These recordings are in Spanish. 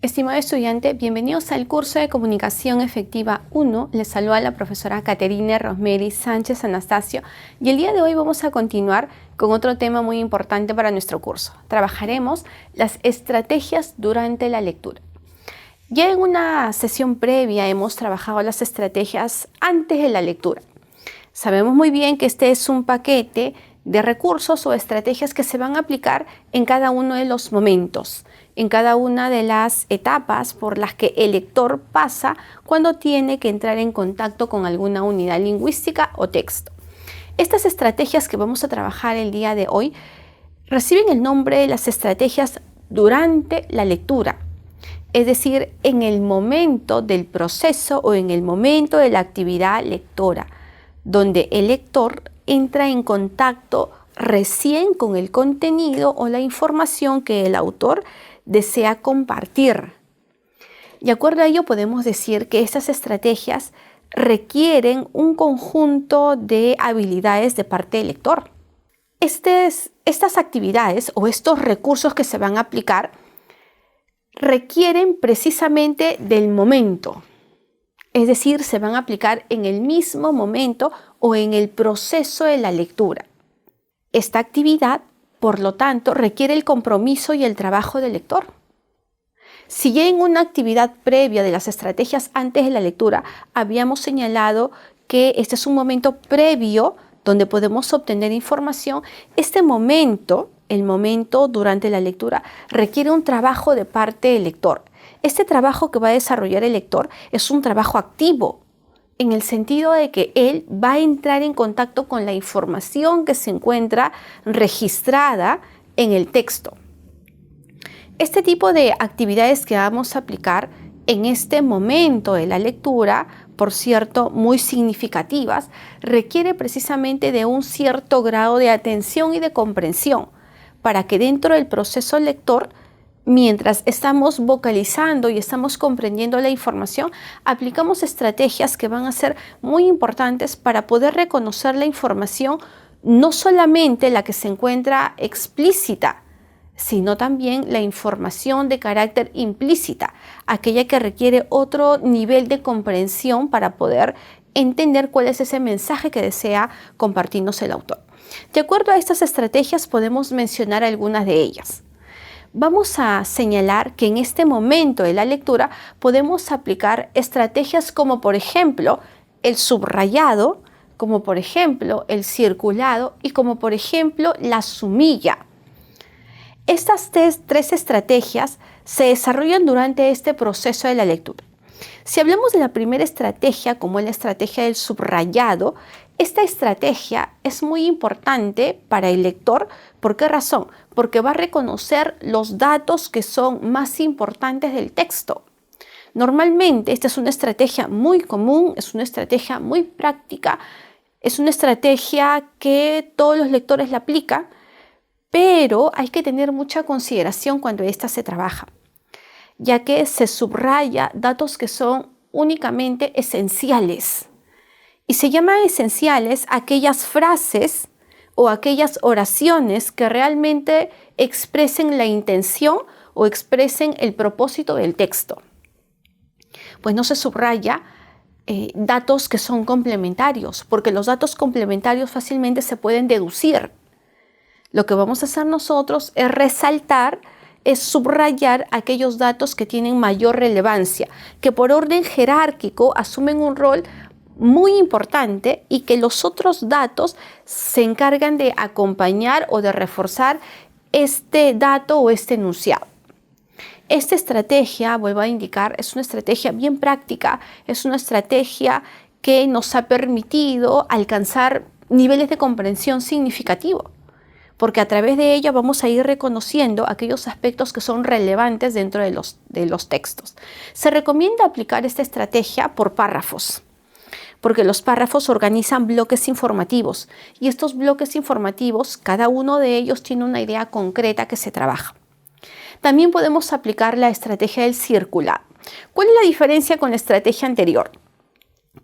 Estimado estudiante, bienvenidos al curso de Comunicación Efectiva 1. Les saluda la profesora Caterina Rosemary Sánchez Anastasio y el día de hoy vamos a continuar con otro tema muy importante para nuestro curso. Trabajaremos las estrategias durante la lectura. Ya en una sesión previa hemos trabajado las estrategias antes de la lectura. Sabemos muy bien que este es un paquete de recursos o estrategias que se van a aplicar en cada uno de los momentos, en cada una de las etapas por las que el lector pasa cuando tiene que entrar en contacto con alguna unidad lingüística o texto. Estas estrategias que vamos a trabajar el día de hoy reciben el nombre de las estrategias durante la lectura, es decir, en el momento del proceso o en el momento de la actividad lectora, donde el lector entra en contacto recién con el contenido o la información que el autor desea compartir. De acuerdo a ello, podemos decir que estas estrategias requieren un conjunto de habilidades de parte del lector. Estas actividades o estos recursos que se van a aplicar requieren precisamente del momento. Es decir, se van a aplicar en el mismo momento o en el proceso de la lectura. Esta actividad, por lo tanto, requiere el compromiso y el trabajo del lector. Si ya en una actividad previa de las estrategias antes de la lectura habíamos señalado que este es un momento previo donde podemos obtener información, este momento, el momento durante la lectura, requiere un trabajo de parte del lector. Este trabajo que va a desarrollar el lector es un trabajo activo, en el sentido de que él va a entrar en contacto con la información que se encuentra registrada en el texto. Este tipo de actividades que vamos a aplicar en este momento de la lectura, por cierto, muy significativas, requiere precisamente de un cierto grado de atención y de comprensión para que dentro del proceso lector, mientras estamos vocalizando y estamos comprendiendo la información, aplicamos estrategias que van a ser muy importantes para poder reconocer la información, no solamente la que se encuentra explícita, sino también la información de carácter implícita, aquella que requiere otro nivel de comprensión para poder entender cuál es ese mensaje que desea compartirnos el autor. De acuerdo a estas estrategias podemos mencionar algunas de ellas. Vamos a señalar que en este momento de la lectura podemos aplicar estrategias como por ejemplo el subrayado, como por ejemplo el circulado y como por ejemplo la sumilla. Estas tres estrategias se desarrollan durante este proceso de la lectura. Si hablamos de la primera estrategia, como es la estrategia del subrayado, esta estrategia es muy importante para el lector. ¿Por qué razón? Porque va a reconocer los datos que son más importantes del texto. Normalmente esta es una estrategia muy común, es una estrategia muy práctica, es una estrategia que todos los lectores la aplican, pero hay que tener mucha consideración cuando esta se trabaja, ya que se subraya datos que son únicamente esenciales. Y se llaman esenciales aquellas frases o aquellas oraciones que realmente expresen la intención o expresen el propósito del texto. Pues no se subraya datos que son complementarios, porque los datos complementarios fácilmente se pueden deducir. Lo que vamos a hacer nosotros es resaltar, es subrayar aquellos datos que tienen mayor relevancia, que por orden jerárquico asumen un rol muy importante y que los otros datos se encargan de acompañar o de reforzar este dato o este enunciado. Esta estrategia, vuelvo a indicar, es una estrategia bien práctica, es una estrategia que nos ha permitido alcanzar niveles de comprensión significativos, porque a través de ella vamos a ir reconociendo aquellos aspectos que son relevantes dentro de los textos. Se recomienda aplicar esta estrategia por párrafos, porque los párrafos organizan bloques informativos y estos bloques informativos, cada uno de ellos tiene una idea concreta que se trabaja. También podemos aplicar la estrategia del circulado. ¿Cuál es la diferencia con la estrategia anterior?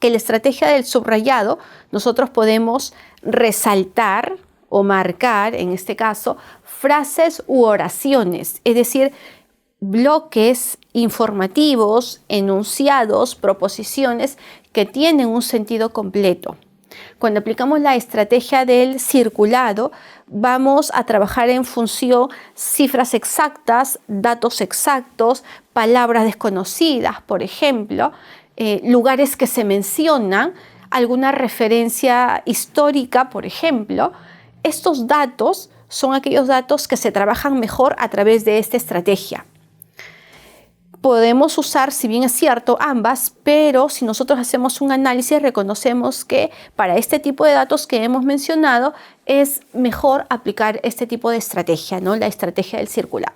Que la estrategia del subrayado nosotros podemos resaltar o marcar, en este caso, frases u oraciones, es decir, bloques informativos, enunciados, proposiciones que tienen un sentido completo. Cuando aplicamos la estrategia del circulado, vamos a trabajar en función cifras exactas, datos exactos, palabras desconocidas, por ejemplo, lugares que se mencionan, alguna referencia histórica, por ejemplo. Estos datos son aquellos datos que se trabajan mejor a través de esta estrategia. Podemos usar, si bien es cierto, ambas, pero si nosotros hacemos un análisis, reconocemos que para este tipo de datos que hemos mencionado es mejor aplicar este tipo de estrategia, ¿no? La estrategia del circulado.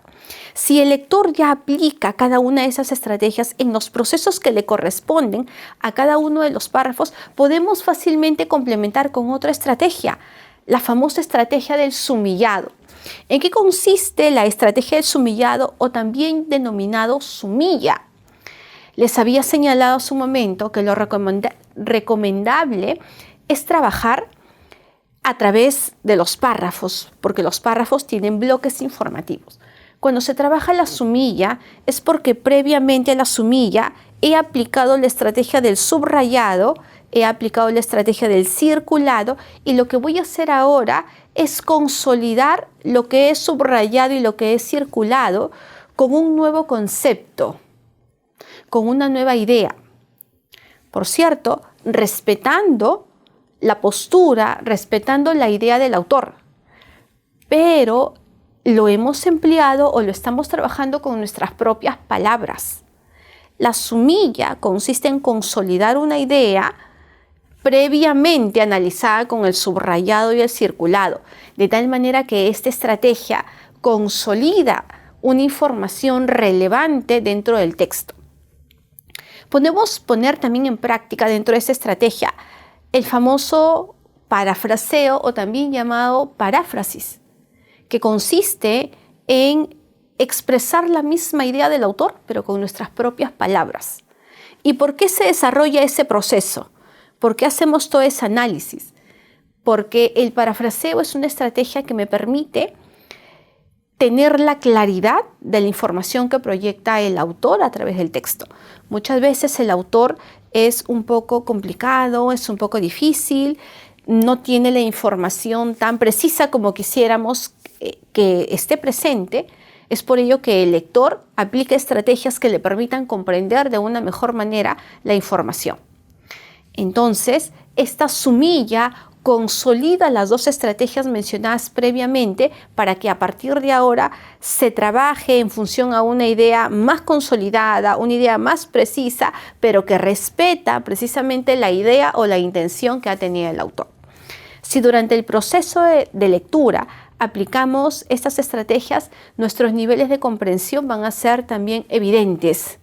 Si el lector ya aplica cada una de esas estrategias en los procesos que le corresponden a cada uno de los párrafos, podemos fácilmente complementar con otra estrategia, la famosa estrategia del sumillado. ¿En qué consiste la estrategia del sumillado o también denominado sumilla? Les había señalado hace un momento que lo recomendable es trabajar a través de los párrafos, porque los párrafos tienen bloques informativos. Cuando se trabaja la sumilla es porque previamente a la sumilla he aplicado la estrategia del subrayado, he aplicado la estrategia del circulado y lo que voy a hacer ahora es consolidar lo que es subrayado y lo que es circulado con un nuevo concepto, con una nueva idea. Por cierto, respetando la postura, respetando la idea del autor, pero lo hemos empleado o lo estamos trabajando con nuestras propias palabras. La sumilla consiste en consolidar una idea previamente analizada con el subrayado y el circulado, de tal manera que esta estrategia consolida una información relevante dentro del texto. Podemos poner también en práctica dentro de esta estrategia el famoso parafraseo o también llamado paráfrasis, que consiste en expresar la misma idea del autor, pero con nuestras propias palabras. ¿Y por qué se desarrolla ese proceso? ¿Por qué hacemos todo ese análisis? Porque el parafraseo es una estrategia que me permite tener la claridad de la información que proyecta el autor a través del texto. Muchas veces el autor es un poco complicado, es un poco difícil, no tiene la información tan precisa como quisiéramos que esté presente. Es por ello que el lector aplica estrategias que le permitan comprender de una mejor manera la información. Entonces, esta sumilla consolida las dos estrategias mencionadas previamente para que a partir de ahora se trabaje en función a una idea más consolidada, una idea más precisa, pero que respeta precisamente la idea o la intención que ha tenido el autor. Si durante el proceso de lectura aplicamos estas estrategias, nuestros niveles de comprensión van a ser también evidentes.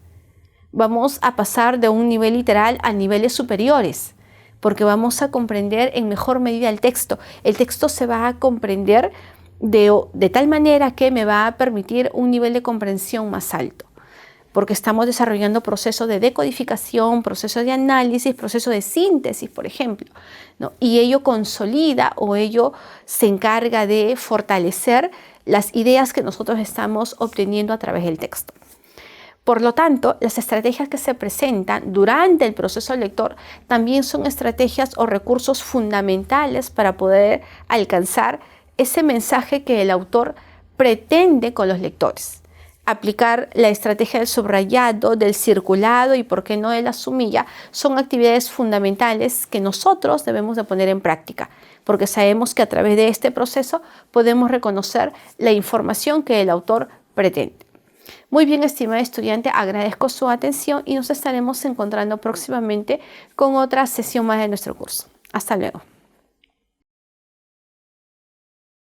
Vamos a pasar de un nivel literal a niveles superiores, porque vamos a comprender en mejor medida el texto. El texto se va a comprender de tal manera que me va a permitir un nivel de comprensión más alto, porque estamos desarrollando procesos de decodificación, procesos de análisis, procesos de síntesis, por ejemplo, ¿no? Y ello consolida o ello se encarga de fortalecer las ideas que nosotros estamos obteniendo a través del texto. Por lo tanto, las estrategias que se presentan durante el proceso lector también son estrategias o recursos fundamentales para poder alcanzar ese mensaje que el autor pretende con los lectores. Aplicar la estrategia del subrayado, del circulado y, por qué no, de la sumilla, son actividades fundamentales que nosotros debemos de poner en práctica, porque sabemos que a través de este proceso podemos reconocer la información que el autor pretende. Muy bien, estimado estudiante, agradezco su atención y nos estaremos encontrando próximamente con otra sesión más de nuestro curso. Hasta luego.